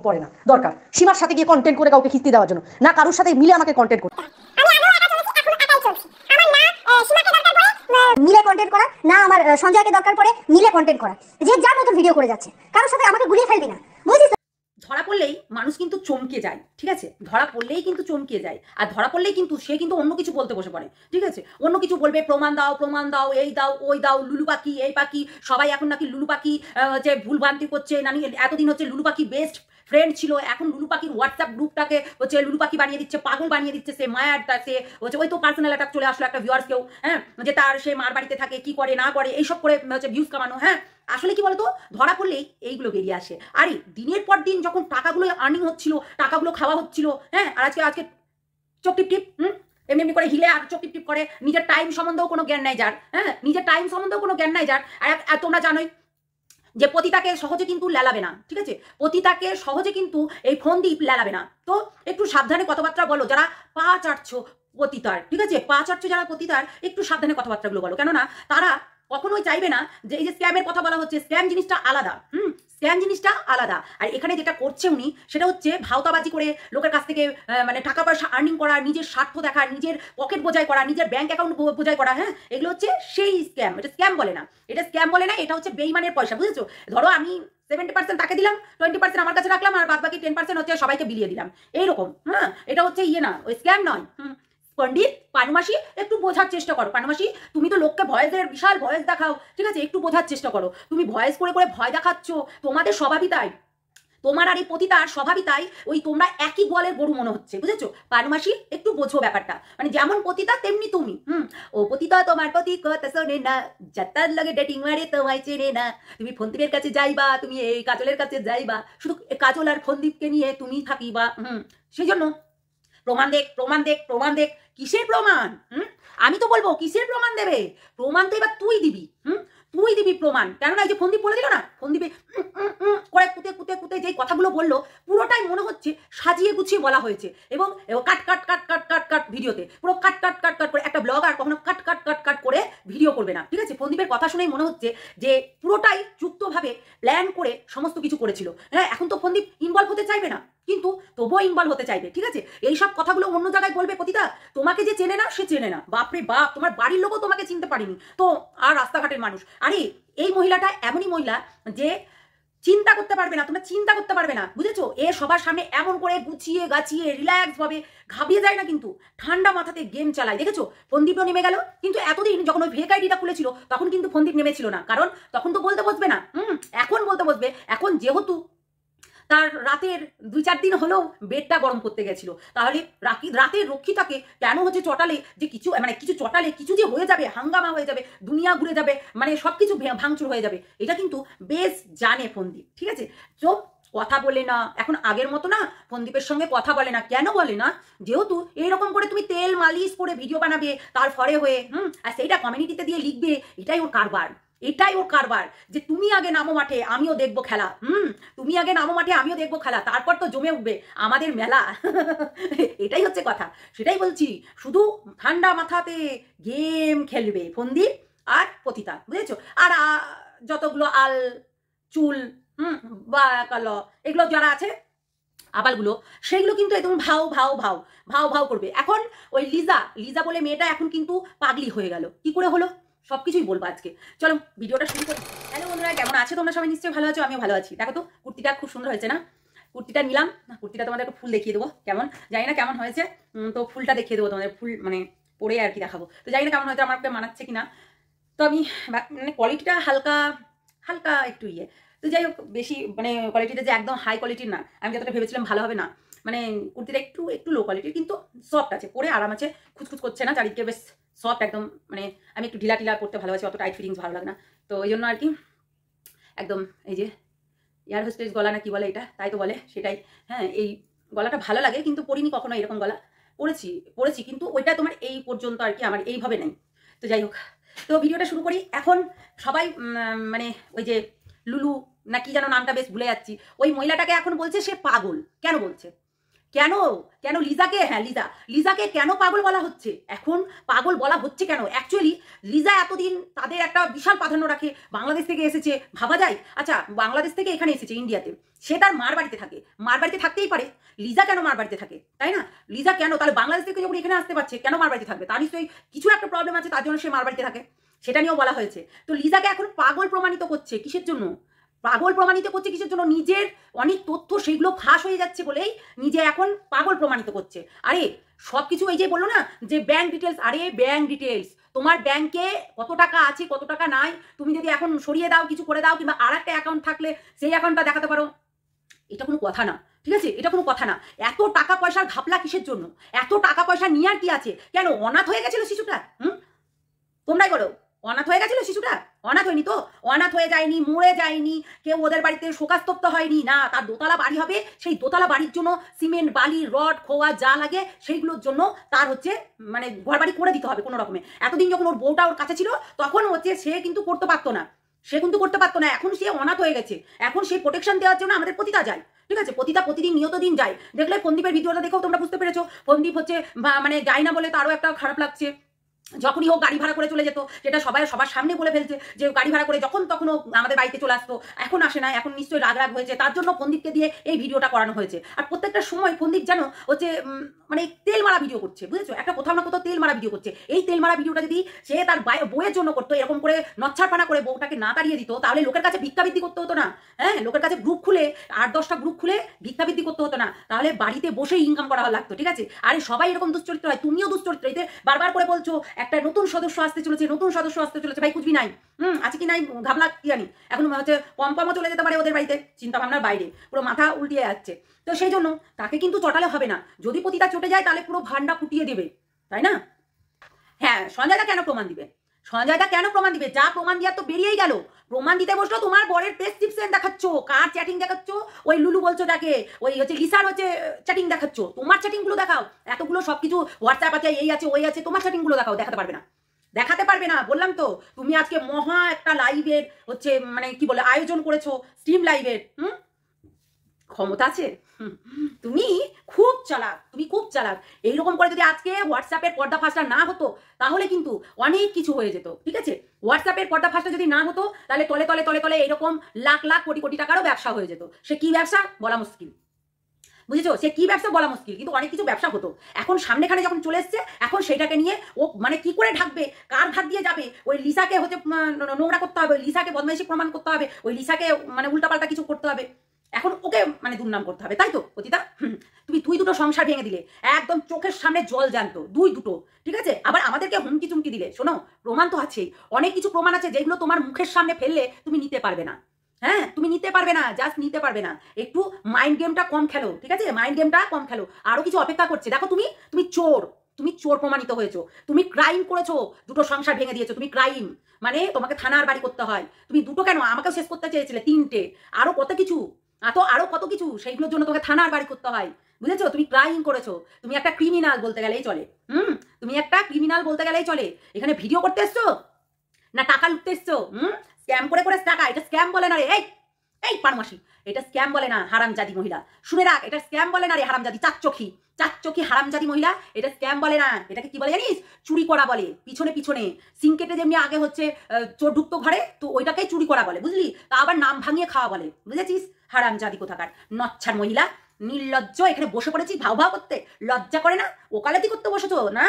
পড়ে না দরকার সীমার সাথে গিয়ে কন্টেন্ট করে কাউকে খিস্তি দেওয়ার জন্য না কারোর সাথে মিলে আমাকে কন্টেন্ট করতে মিলে কন্টেন্ট করা না আমার সঞ্জয়কে দরকার পড়ে মিলে কন্টেন্ট করা যে যার মতো ভিডিও করে যাচ্ছে কারোর সাথে আমাকে গুলিয়ে ফেলবি না বুঝিস। ধরা পড়লেই মানুষ কিন্তু চমকে যায়, ঠিক আছে? ধরা পড়লেই কিন্তু চমকে যায়, আর ধরা পড়লেই কিন্তু সে কিন্তু অন্য কিছু বলতে বসে পড়ে, ঠিক আছে? অন্য কিছু বলবে, প্রমাণ দাও, এই দাও ওই দাও, লুলু পাখি এই পাখি, সবাই এখন নাকি লুলু পাখি হচ্ছে ভুলভ্রান্তি করছে, নানি এতদিন হচ্ছে লুলু পাখি বেস্ট ফ্রেন্ড ছিল, এখন লুলু পাখির হোয়াটসঅ্যাপ গ্রুপটাকে হচ্ছে লুলু পাখি বানিয়ে দিচ্ছে, পাগল বানিয়ে দিচ্ছে, সে মায়ার সে হচ্ছে ওই তো পার্সোনাল অ্যাটাক চলে আসলো একটা ভিউয়ার্সকেও, হ্যাঁ, যে তার সে মার বাড়িতে থাকে কি করে না করে এইসব করে হচ্ছে ভিউজ কামানো। হ্যাঁ, আসলে কি বলতো, ধরা পড়লেই এইগুলো বেরিয়ে আসে। আরে দিনের পর দিন যখন টাকাগুলো আর্নিং হচ্ছিল, টাকাগুলো খাওয়া হচ্ছিল, হ্যাঁ, আর আজকে চোখ টিপ এমনি করে হিলে আর চোখ টিপ করে, নিজের টাইম সম্বন্ধেও কোনো জ্ঞান নাই যার, হ্যাঁ, নিজের টাইম সম্বন্ধেও কোনো জ্ঞান নাই যার। আর তোমরা জানোই যে পতিতাকে সহজে কিন্তু লেলাবে না, ঠিক আছে? পতিতাকে সহজে কিন্তু এই ফোনদীপ লেলাবে না। তো একটু সাবধানে কথাবার্তা বলো যারা পা চাটছো পতিতার, ঠিক আছে? পা চাটছো যারা পতিতার, একটু সাবধানে কথাবার্তাগুলো বলো, কেননা তারা কখনোই চাইবে না যে এই যে স্ক্যামের কথা বলা হচ্ছে, স্ক্যাম জিনিসটা আলাদা, স্ক্যাম জিনিসটা আলাদা। আর এখানে যেটা করছে উনি সেটা হচ্ছে ভাওতাবাজি করে লোকের কাছ থেকে মানে টাকা পয়সা আর্নিং করা, নিজের স্বার্থ দেখা, নিজের পকেট বোঝাই করা, নিজের ব্যাংক অ্যাকাউন্ট বোঝাই করা। হ্যাঁ, এগুলো হচ্ছে সেই স্ক্যাম। এটা স্ক্যাম বলে না, এটা স্ক্যাম বলে না, এটা হচ্ছে বেইমানের পয়সা, বুঝেছো? ধরো আমি 70% তাকে দিলাম, 20% আমার কাছে রাখলাম, আর বাদ বাকি 10% হচ্ছে সবাইকে বিলিয়ে দিলাম, এইরকম। হ্যাঁ, এটা হচ্ছে ইয়ে না, ওই স্ক্যাম নয়। পণ্ডিত পানুমাসি, একটু বোঝার চেষ্টা করো। পানুমাসি, তুমি তো লোককে ভয়েসের বিশাল ভয়েস দেখাও, ঠিক আছে? একটু বোঝার চেষ্টা করো। তুমি ভয়েস করে করে ভয় দেখাচ্ছ, তোমাদের স্বভাবই তাই, তোমার আর এই পতিতার স্বভাবই তাই, ওই তোমরা একই গোয়ালের গরু মনে হচ্ছে, বুঝেছো? পানুমাসি, একটু বোঝো ব্যাপারটা, মানে যেমন পতিতা তেমনি তুমি। ও পতিতা তোমার পতি কথা শোনে না, যাতার লাগে ডেটিং মারে তোমায় চেনে না, তুমি ফন্দীপের কাছে যাইবা, তুমি এই কাজলের কাছে যাইবা, শুধু কাজল আর ফন্দীপকে নিয়ে তুমি থাকিবা। সেই জন্য প্রমাণ দেখ। কিসের প্রমাণ? আমি তো বলবো কিসের প্রমাণ দেবে? প্রমাণ তো এবার তুই দিবি, তুই দিবি প্রমাণ। কেননা এই যে ফন্দীপ বলে দিল না, ফন্দীপে করে কুতে যে কথাগুলো বললো, পুরোটাই মনে হচ্ছে সাজিয়ে গুছিয়ে বলা হয়েছে, এবং কাট ভিডিওতে পুরো কাট করে একটা ব্লগার কখনো কাট করে ভিডিও করবে না, ঠিক আছে? ফন্দীপের কথা শুনেই মনে হচ্ছে যে পুরোটাই যুক্তভাবে প্ল্যান করে সমস্ত কিছু করেছিল। হ্যাঁ, এখন তো ফন্দীপ ইনভলভ হতে চাইবে না, কিন্তু তবুও ইনভলভ হতে চাইবে, ঠিক আছে? এইসব কথাগুলো অন্য জায়গায় বলবে পতিতা। তোমাকে যে চেনে না সে চেনে না, বাপরে বাপ, তোমার বাড়ির লোকও তোমাকে চিনতে পারেনি, তো আর রাস্তাঘাটের মানুষ। আরে এই মহিলাটা এমনই মহিলা যে চিন্তা করতে পারবে না, তোমরা চিন্তা করতে পারবে না, বুঝেছো? এ সবার সামনে এমন করে গুছিয়ে গাছিয়ে রিল্যাক্স ভাবে ঘাবিয়ে যায় না, কিন্তু ঠান্ডা মাথাতে গেম চালায়, দেখেছো? ফন্দীপও নেমে গেল, কিন্তু এতদিন যখন ওই ফেক আইডিটা খুলেছিল তখন কিন্তু ফন্দীপ নেমেছিল না, কারণ তখন তো বলতে বসবে না। এখন বলতে বসবে, এখন যেহেতু তার রাতের 2-4 দিন হলেও বেডটা গরম করতে গেছিল, তাহলে রাতের রক্ষিতাকে কেন হচ্ছে চটালে, যে কিছু মানে কিছু চটালে কিছু যে হয়ে যাবে, হাঙ্গামা হয়ে যাবে, দুনিয়া ঘুরে যাবে, মানে সব কিছু ভাঙচুর হয়ে যাবে, এটা কিন্তু বেশ জানে ফন্দীপ, ঠিক আছে? তো কথা বলে না, এখন আগের মতো না, ফন্দীপের সঙ্গে কথা বলে না। কেন বলে না? যেহেতু এইরকম করে তুমি তেল মালিশ করে ভিডিও বানাবে তার ফরে হয়ে, আর সেইটা কমিউনিটিতে দিয়ে লিখবে, এটাই ওর কারবার, এটাই ওর কারবার, যে তুমি আগে নামো মাঠে আমিও দেখবো খেলা, তুমি আগে নামো মাঠে আমিও দেখবো খেলা, তারপর তো জমে উঠবে আমাদের মেলা। এটাই হচ্ছে কথা, সেটাই বলছি। শুধু ঠান্ডা মাথাতে গেম খেলবে ফন্দীপ আর পতিতা, বুঝেছো? আর যতগুলো আল চুল বা কালো এগুলো যারা আছে আবালগুলো, সেইগুলো কিন্তু একদম ভাও করবে। এখন ওই লিজা বলে মেয়েটা এখন কিন্তু পাগলি হয়ে গেল। কি করে হলো সবকিছুই বলবো আজকে, চলো ভিডিওটা শুরু করি। হ্যালো বন্ধুরা, কেমন আছো তোমরা? সবাই নিশ্চয়ই ভালো আছো, আমিও ভালো আছি। দেখো তো কুর্তিটা খুব সুন্দর হয়েছে না? কুর্তিটা নিলাম, কুর্তিটা তোমাদের একটা ফুল দেখিয়ে দেবো, কেমন জানি না কেমন হয়েছে, তো ফুলটা দেখিয়ে দেবো তোমাদের, ফুল মানে পরে আর কি দেখাবো, তো জানি না কেমন হয়েছে, আমাকে মানাচ্ছে কিনা। তো আমি মানে কোয়ালিটিটা হালকা একটু ইয়ে, তো যাই হোক, বেশি মানে কোয়ালিটিটা যে একদম হাই কোয়ালিটির না, আমি যতটা ভেবেছিলাম ভালো হবে না, মানে কুর্তিটা একটু লো কোয়ালিটির, কিন্তু সফট আছে, পরে আরাম আছে, খুচখুচ করছে না, চারিদিকে বেশ সফট একদম। মানে আমি একটু ঢিলা করতে ভালোবাসি, অত টাইট ফিটিংস ভালো লাগে না, তো এই জন্য আর কি একদম এই যে এয়ার হোস্টেজ গলা না কি বলে এটা, তাই তো বলে সেটাই। হ্যাঁ, এই গলাটা ভালো লাগে, কিন্তু পরিনি কখনো এরকম গলা, পরেছি কিন্তু ওইটা তোমার এই পর্যন্ত আর কি, আমার এইভাবে নেই। তো যাই হোক, তো ভিডিওটা শুরু করি। এখন সবাই মানে ওই যে লুলু না কি যেন নামটা, বেশ ভুলে যাচ্ছি, ওই মহিলাটাকে এখন বলছে সে পাগল। কেন বলছে? কেন কেন লিজাকে, হ্যাঁ লিজাকে কেন পাগল বলা হচ্ছে? এখন পাগল বলা হচ্ছে কেন? অ্যাকচুয়ালি লিজা এতদিন তাদের একটা বিশাল প্রাধান্য রাখে, বাংলাদেশ থেকে এসেছে, ভাবা যায়? আচ্ছা, বাংলাদেশ থেকে এখানে এসেছে ইন্ডিয়াতে, সে তার মার বাড়িতে থাকে, মার বাড়িতে থাকতেই পারে। লিজা কেন মার বাড়িতে থাকে, তাই না? লিজা কেন তাহলে বাংলাদেশ থেকে যখন এখানে আসতে পারছে, কেন মার বাড়িতে থাকবে? তার নিশ্চয়ই কিছু একটা প্রবলেম আছে, তার জন্য সে মার বাড়িতে থাকে, সেটা নিয়েও বলা হয়েছে। তো লিজাকে এখন পাগল প্রমাণিত করছে কিসের জন্য? পাগল প্রমাণিত করছে কিসের জন্য? নিজের অনেক তথ্য সেইগুলো ফাঁস হয়ে যাচ্ছে বলেই নিজে এখন পাগল প্রমাণিত করছে। আরে সব কিছু এই যে বললো না যে ব্যাংক ডিটেলস, আরে ব্যাংক ডিটেলস, তোমার ব্যাংকে কত টাকা আছে কত টাকা নাই, তুমি যদি এখন সরিয়ে দাও, কিছু করে দাও, কিংবা আর একটা অ্যাকাউন্ট থাকলে সেই অ্যাকাউন্টটা দেখাতে পারো, এটা কোনো কথা না, ঠিক আছে? এটা কোনো কথা না। এত টাকা পয়সার ঘাপলা কিসের জন্য? এত টাকা পয়সা নিয়ে আর কি আছে? কেন অনাথ হয়ে গেছিল শিশুটা? তোমরাই বলো, অনাথ হয়ে গেছিল শিশুটা? অনাথ হয়নি তো, অনাথ হয়ে যায়নি, মরে যায়নি, কেউ ওদের বাড়িতে শোকাস্তপ্ত হয়নি না। তার দোতলা বাড়ি হবে, সেই দোতলা বাড়ির জন্য সিমেন্ট, বালি, রড, খোয়া যা লাগে সেইগুলোর জন্য তার হচ্ছে মানে ঘর বাড়ি করে দিতে হবে কোনো রকমে। এতদিন যখন ওর বউটা ওর কাছে ছিল তখন হচ্ছে সে কিন্তু করতে পারতো না, এখন সে অনাথ হয়ে গেছে, এখন সে প্রোটেকশন দেওয়ার জন্য আমাদের পতিতা যায়, ঠিক আছে? পতিতা প্রতিদিন নিয়ত দিন যায়। দেখলে ফন্দীপের ভিডিওটা দেখেও তোমরা বুঝতে পেরেছো, ফন্দীপ হচ্ছে মানে যায় না বলে তারও একটা খারাপ লাগছে। যখনই হোক গাড়ি ভাড়া করে চলে যেত, যেটা সবার সামনে বলে ফেলছে যে গাড়ি ভাড়া করে যখন তখন ও আমাদের বাড়িতে চলে আসতো, এখন আসে না, এখন নিশ্চয়ই রাগ হয়েছে, তার জন্য ফন্দীপকে দিয়ে এই ভিডিওটা করানো হয়েছে। আর প্রত্যেকটা সময় ফন্দীপ যেন হচ্ছে মানে তেল মারা ভিডিও করছে, বুঝেছো? একটা কোথাও না কোথাও তেল মারা ভিডিও করছে। এই তেল মারা ভিডিওটা যদি সে তার বইয়ের জন্য করতো, এরকম করে নচ্ছারপানা করে বউটাকে না তাড়িয়ে দিত, তাহলে লোকের কাছে ভিক্ষাবৃত্তি করতে হতো না। হ্যাঁ, লোকের কাছে গ্রুপ খুলে 8-10টা গ্রুপ খুলে ভিক্ষাবৃত্তি করতে হতো না, তাহলে বাড়িতে বসেই ইনকাম করা লাগতো, ঠিক আছে? আরে সবাই এরকম দুশ্চরিত্র হয়, তুমিও দুশ্চরিত্র। এতে বারবার করে বলছো একটা নতুন সদস্য আসতে চলেছে, ভাই কুচবি নাই, আছে কি নাই ঘাবলা কি জানি, এখন হচ্ছে পম্পমও চলে যেতে পারে ওদের বাড়িতে, চিন্তা ভাবনার বাইরে, পুরো মাথা উল্টিয়ে যাচ্ছে। তো সেই জন্য তাকে কিন্তু চটালে হবে না, যদি পতিতা চটে যায় তাহলে পুরো ভান্ডা ফুটিয়ে দেবে, তাই না? হ্যাঁ, সঞ্জয়দা কেন প্রমাণ দিবে? যা প্রমাণ দেওয়ার তো বেরিয়েই গেল। প্রমাণ দিতে বসলো, তোমার বরের প্রেসক্রিপশন দেখাচ্ছ, কার চ্যাটিং দেখাচ্ছ, ওই লুলু বলছো যাকে, ওই হচ্ছে লিসার হচ্ছে চ্যাটিং দেখাচ্ছ, তোমার চ্যাটিং গুলো দেখাও। এতগুলো সবকিছু হোয়াটসঅ্যাপ আছে, এই আছে ওই আছে, তোমার চ্যাটিং গুলো দেখাও। দেখাতে পারবে না, বললাম তো। তুমি আজকে মহা একটা লাইভের হচ্ছে মানে কি বলে আয়োজন করেছো, স্ট্রিম লাইভের, ক্ষমতা আছে? তুমি খুব চালাক। এইরকম করে যদি আজকে হোয়াটসঅ্যাপের পর্দাফাঁসটা না হতো তাহলে কিন্তু অনেক কিছু হয়ে যেত, ঠিক আছে? হোয়াটসঅ্যাপের পর্দাফাঁসটা যদি না হতো তাহলে তলে এরকম লাখ কোটি টাকারও ব্যবসা হয়ে যেত। সে কি ব্যবসা বলা মুশকিল, বুঝেছো? সে কি ব্যবসা বলা মুশকিল, কিন্তু অনেক কিছু ব্যবসা হতো। এখন সামনেখানে যখন চলে এসছে, এখন সেটাকে নিয়ে ও মানে কি করে ঢাকবে, কার ভাত দিয়ে যাবে? ওই লিসাকে হচ্ছে নোংরা করতে হবে, ওই লিসাকে বদমাইশি প্রমাণ করতে হবে, ওই লিসাকে মানে উল্টাপাল্টা কিছু করতে হবে, এখন ওকে মানে দুর্নাম করতে হবে, তাই তো পতিতা? তুমি দুটো সংসার ভেঙে দিলে, একদম চোখের সামনে জল জ্যান্ত, দুটো, ঠিক আছে? আবার আমাদেরকে হুমকি চুমকি দিলে। শোনো, প্রমাণ তো আছেই, অনেক কিছু প্রমাণ আছে যেগুলো তোমার মুখের সামনে ফেললে তুমি নিতে পারবে না। হ্যাঁ, তুমি নিতে পারবে না, জাস্ট নিতে পারবে না। একটু মাইন্ড গেমটা কম খেলো, ঠিক আছে? মাইন্ড গেমটা কম খেলো, আরো কিছু অপেক্ষা করছে। দেখো তুমি চোর প্রমাণিত হয়েছো, তুমি ক্রাইম করেছো, দুটো সংসার ভেঙে দিয়েছো, তুমি ক্রাইম মানে তোমাকে থানার বাড়ি করতে হয়। তুমি দুটো কেন, আমাকেও শেষ করতে চেয়েছিলে 3টে, আরো কত কিছু সেইগুলোর জন্য তোমাকে থানার বাড়ি করতে হয়, বুঝেছো? তুমি ক্রাইম করেছো, তুমি একটা ক্রিমিনাল বলতে গেলেই চলে। তুমি একটা ক্রিমিনাল বলতে গেলেই চলে। এখানে ভিডিও করতে এসছো না টাকা লুটতে এসছো? স্ক্যাম করে টাকা, এটা স্ক্যাম বলে না রে। এই পারমাসি, এটা স্ক্যাম বলে না, হারামজাদি মহিলা। শুনে রাখ, এটা স্ক্যাম বলে না রে, হারামজাদি চাচ্চোখি হারামজাদি মহিলা, এটা স্ক্যাম বলে না। এটাকে কি বলে জানিস? চুরি করা বলে। পিছনে সিংকেটে যেমনি আগে হচ্ছে চোর ঢুকতো ঘরে, তো ওইটাকেই চুরি করা বলে, বুঝলি? তা আবার নাম ভাঙিয়ে খাওয়া বলে, বুঝেছিস? হারামজাদি কোথাকার নচ্ছার মহিলা, নির্লজ্জ। এখানে বসে পড়েছি ভাও করতে, লজ্জা করে না? ওকালতি করতে বসেছো না?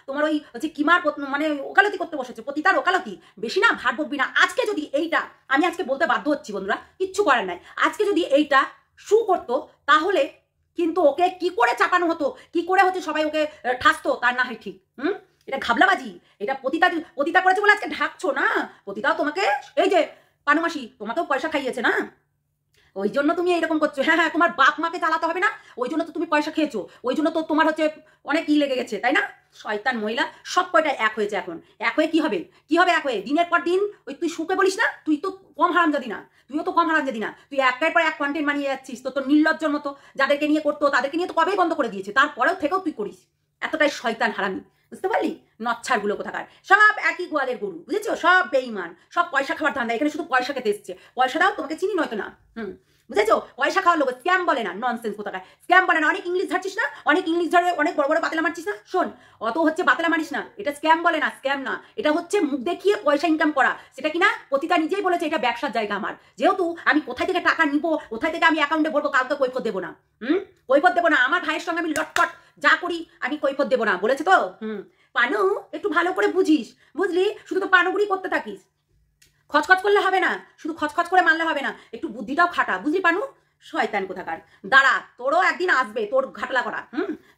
তোমার ওই হচ্ছে কিমার মানে ওকালতি করতে বসেছো, পতিতার ওকালতি। বেশি না ভাট বকবি না। আজকে যদি এইটা, আমি আজকে বলতে বাধ্য হচ্ছি বন্ধুরা, কিচ্ছু করার নাই, আজকে যদি এইটা শু করতো তাহলে কিন্তু ওকে কি করে চাপানো হতো, কি করে হচ্ছে সবাই ওকে ঠাসতো, তার না হয় ঠিক। এটা ঘাবলাবাজি, এটা পতিতা করেছে বলে আজকে ঢাকছো না। পতিতাও তোমাকে, এই যে পানুমাসি, তোমাকেও পয়সা খাইয়েছে না, ওই জন্য তুমি এইরকম করছো। হ্যাঁ, তোমার বাপ মাকে চালাতে হবে না, ওই জন্য তো তুমি পয়সা খেয়েছো, ওই জন্য তো তোমার হচ্ছে অনেক লেগে গেছে, তাই না? শয়তান মহিলা, সব কয়টা এক হয়েছে এখন। এক হয়ে কি হবে এক হয়ে দিনের পর দিন ওই তুই সুখে বলিস না, তুই তো কম হারামজাদি না, তুই একের পর এক কন্টেন্ট বানিয়ে যাচ্ছিস। তো তোর নির্লজ্জর মতো যাদেরকে নিয়ে করতো তাদেরকে নিয়ে তো কবেই বন্ধ করে দিয়েছে, তারপরেও থেকেও তুই করিস। এতটাই শয়তান হারামি, বুঝতে পারলি? নচ্ছারগুলো কোথাকার, সব একই গোয়ালের গরু, বুঝেছো? সব বেঈমান, সব পয়সা খাবার ধান্দা। এখানে শুধু পয়সা খেতে এসছে, পয়সা দাও, তোমাকে চিনি নয়তো না। বুঝেছো? পয়সা খাওয়া লোক স্ক্যাম বলে না, ননসেন্স কোথাকার স্ক্যাম বলে না। অনেক ইংলিশ ঝাড়ছিস না, অনেক ইংলিশ ঝাড়ে অনেক বড় বড় বাতলা মারছিস না। শোন, অত হচ্ছে বাতলা মারিস না, এটা স্ক্যাম বলে না, স্ক্যাম না, এটা হচ্ছে মুখ দেখিয়ে পয়সা ইনকাম করা। সেটা কিনা পতিতা নিজেই বলেছে এটা ব্যবসার জায়গা আমার। যেহেতু আমি কোথায় থেকে টাকা নিবো, কোথায় থেকে আমি অ্যাকাউন্টে ভরবো, কাউকে কৈফত দেবো না। কৈফত দেবো না। আমার ভাইয়ের সঙ্গে আমি লটপট যা করি আমি কৈফত দেবো না, বলেছে তো। পানু একটু ভালো করে বুঝিস, বুঝলি? শুধু তো পানুগুড়ি করতে থাকিস। খচখচ করলে হবে না, শুধু খচখচ করে মারলে হবে না, একটু বুদ্ধিটাও খাটা, বুঝলি পানু? শয়তান কোথাকার। দাঁড়া, তোরও একদিন আসবে তোর ঘাটলা করা।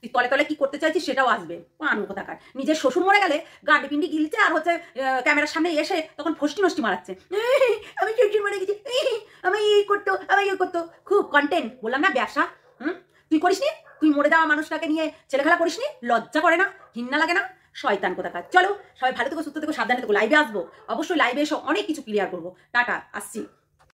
তুই তলে তলে কি করতে চাইছিস সেটাও আসবে। পানু কোথাকার। নিজের শ্বশুর মরে গেলে গান্ডি পিন্ডি গিলছে, আর হচ্ছে ক্যামেরার সামনে এসে তখন ফষ্টি নষ্টি মারাচ্ছে। আমি শ্বশুর মরে গেছি, আমি এই করতো, আমি এই করতো। খুব কন্টেন্ট, বললাম না ব্যবসা। তুই করিস নি? তুই মরে যাওয়া মানুষটাকে নিয়ে ছেলেখেলা করিস নি? লজ্জা করে না? ঘৃণা লাগে না? শয়তান কোথাকার। চলো সবাই ভালো থেকো, সুস্থ থেকো, সাবধানে থেকো। লাইভে আসবো, অবশ্যই লাইভে এসে অনেক কিছু ক্লিয়ার করবো। টাটা, আসছি।